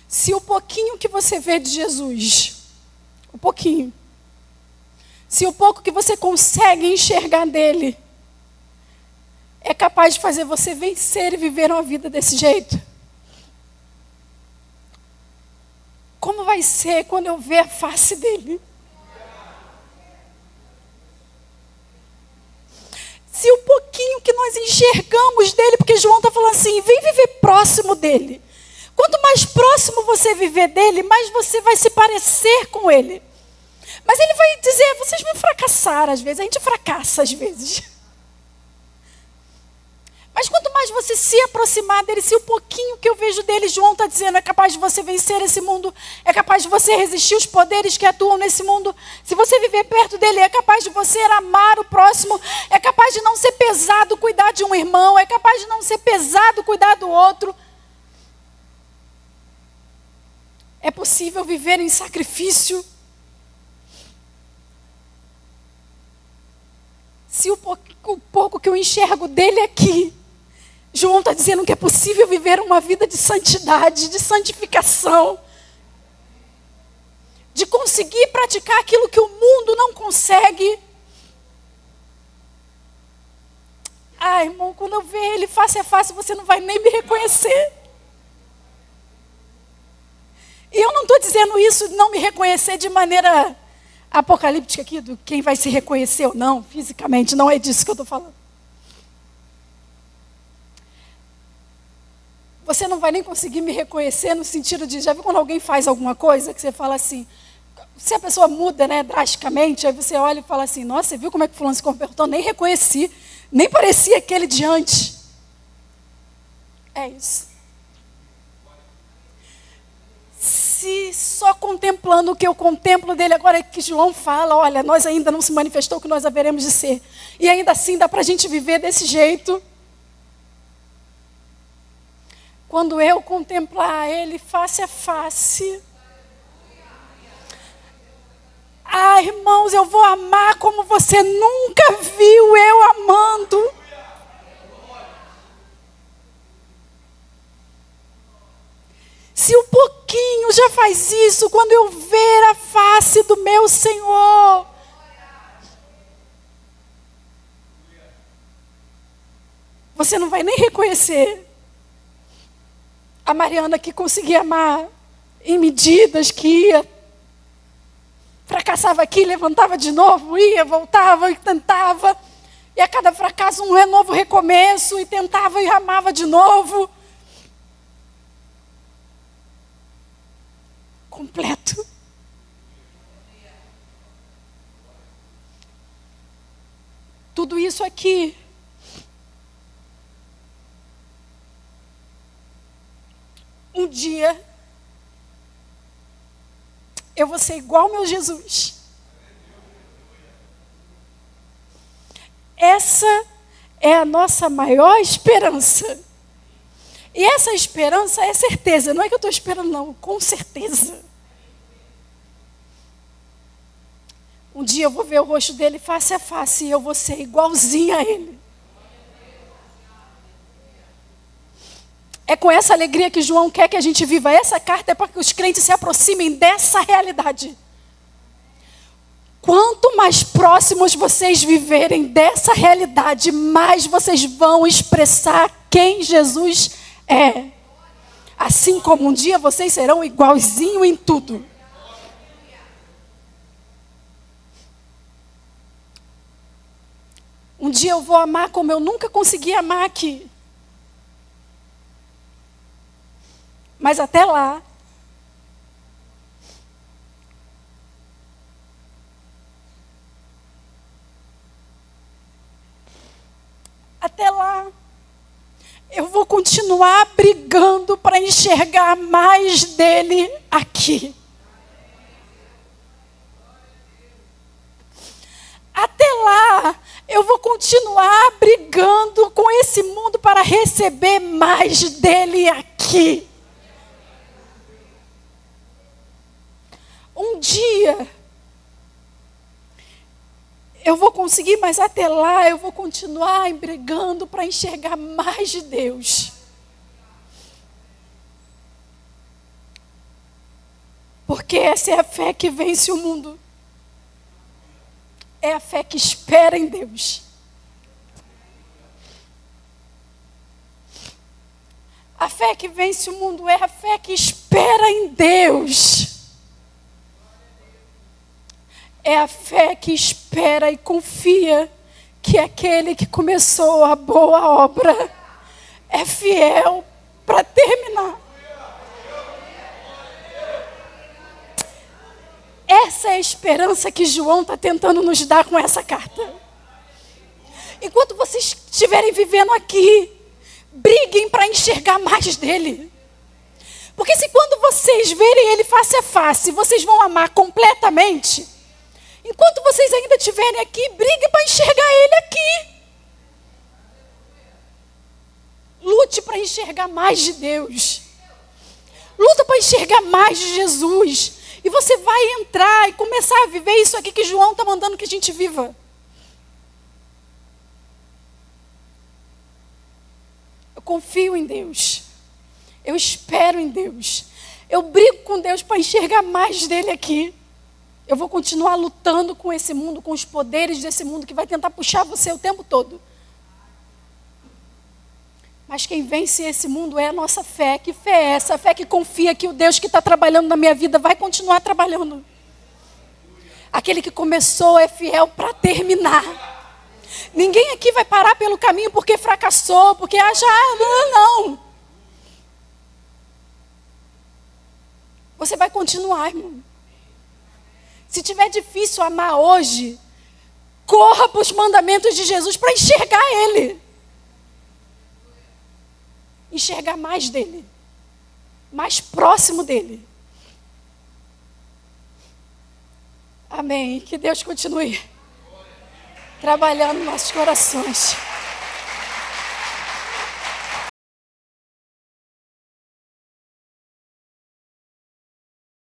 Speaker 1: Se o pouquinho que você vê de Jesus, o pouquinho, se o pouco que você consegue enxergar dele é capaz de fazer você vencer e viver uma vida desse jeito, como vai ser quando eu ver a face dele? Se o pouquinho que nós enxergamos dele, porque João está falando assim, vem viver próximo dele. Quanto mais próximo você viver dele, mais você vai se parecer com ele. Mas ele vai dizer, vocês vão fracassar às vezes, a gente fracassa às vezes. Mas quanto mais você se aproximar dele, se o pouquinho que eu vejo dele, João está dizendo, é capaz de você vencer esse mundo, é capaz de você resistir os poderes que atuam nesse mundo. Se você viver perto dele, é capaz de você amar o próximo, é capaz de não ser pesado cuidar de um irmão, é capaz de não ser pesado cuidar do outro. É possível viver em sacrifício. Se o pouco que eu enxergo dele aqui, João está dizendo que é possível viver uma vida de santidade, de santificação, de conseguir praticar aquilo que o mundo não consegue. Ah, irmão, quando eu ver ele face a face, você não vai nem me reconhecer. E eu não estou dizendo isso de não me reconhecer de maneira apocalíptica aqui, do quem vai se reconhecer ou não, fisicamente, não é disso que eu estou falando. Você não vai nem conseguir me reconhecer no sentido de, já viu quando alguém faz alguma coisa, que você fala assim, se a pessoa muda, né, drasticamente, aí você olha e fala assim, nossa, você viu como é que fulano se comportou? Nem reconheci, nem parecia aquele de antes. É isso. Se só contemplando o que eu contemplo dele agora é que João fala, olha, nós ainda não se manifestou o que nós haveremos de ser. E ainda assim dá para a gente viver desse jeito. Quando eu contemplar ele face a face. Ah, irmãos, eu vou amar como você nunca viu eu amando. Se um pouquinho já faz isso, quando eu ver a face do meu Senhor. Você não vai nem reconhecer a Mariana que conseguia amar em medidas, que ia, fracassava aqui, levantava de novo, ia, voltava e tentava. E a cada fracasso um novo recomeço, e tentava e amava de novo. Completo. Tudo isso aqui um dia eu vou ser igual ao meu Jesus. Essa é a nossa maior esperança. E essa esperança é certeza. Não é que eu estou esperando, não. Com certeza. Um dia eu vou ver o rosto dele face a face e eu vou ser igualzinha a ele. É com essa alegria que João quer que a gente viva. Essa carta é para que os crentes se aproximem dessa realidade. Quanto mais próximos vocês viverem dessa realidade, mais vocês vão expressar quem Jesus é. Assim como um dia vocês serão igualzinho em tudo. Um dia eu vou amar como eu nunca consegui amar aqui. Mas até lá, eu vou continuar brigando para enxergar mais dele aqui. Até lá, eu vou continuar brigando com esse mundo para receber mais dele aqui. Um dia eu vou conseguir, mas até lá eu vou continuar brigando para enxergar mais de Deus. Porque essa é a fé que vence o mundo. É a fé que espera em Deus. A fé que vence o mundo é a fé que espera em Deus. É a fé que espera e confia que aquele que começou a boa obra é fiel para terminar. Essa é a esperança que João está tentando nos dar com essa carta. Enquanto vocês estiverem vivendo aqui, briguem para enxergar mais dele. Porque se quando vocês verem ele face a face, vocês vão amar completamente. Enquanto vocês ainda estiverem aqui, briguem para enxergar ele aqui. Lute para enxergar mais de Deus. Luta para enxergar mais de Jesus. E você vai entrar e começar a viver isso aqui que João está mandando que a gente viva. Eu confio em Deus. Eu espero em Deus. Eu brigo com Deus para enxergar mais dele aqui. Eu vou continuar lutando com esse mundo, com os poderes desse mundo que vai tentar puxar você o tempo todo. Mas quem vence esse mundo é a nossa fé. Que fé é essa? A fé que confia que o Deus que está trabalhando na minha vida vai continuar trabalhando. Aquele que começou é fiel para terminar. Ninguém aqui vai parar pelo caminho porque fracassou, porque acha, não. Você vai continuar, irmão. Se tiver difícil amar hoje, corra para os mandamentos de Jesus para enxergar Ele. Enxergar mais dele. Mais próximo dele. Amém. Que Deus continue trabalhando nos nossos corações.